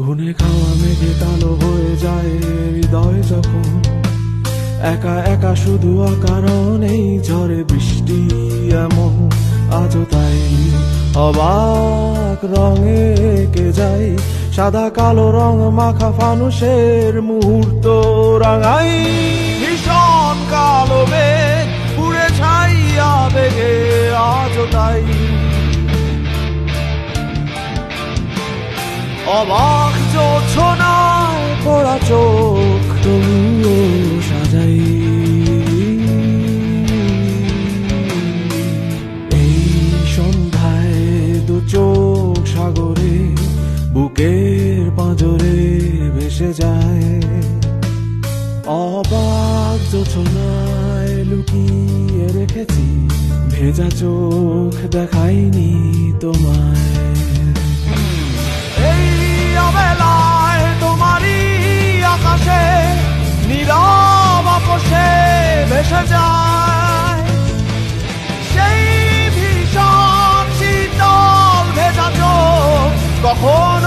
ঘুনে খাওয়া মেঘে কালো হয়ে যায় হৃদয় যখন, একা একা শুধু অকারণেই ঝরে বৃষ্টি এমন। আজও তাই অবাক রঙে এঁকে যায় সাদা কালো রং মাখা ফানুষের মুহূর্ত রাঙাই। ভীষণ কালো মেঘ পুড়ে ছাইয়া বেগে আজও তাই অবাক জোছনায় পড়া চোখ তবুও সাজাই। এই সন্ধ্যায় দু চোখ সাগরে বুকের পাঁজরে ভেসে যায়, অবাক জোছনায় লুকিয়ে রেখেছি ভেজা চোখ দেখাইনি তোমায়। অবেলায় তোমারই আকাশে নীরব আপোষে ভেসে যায় সেই ভীষণ শীতল ভেজা চোখ, কখন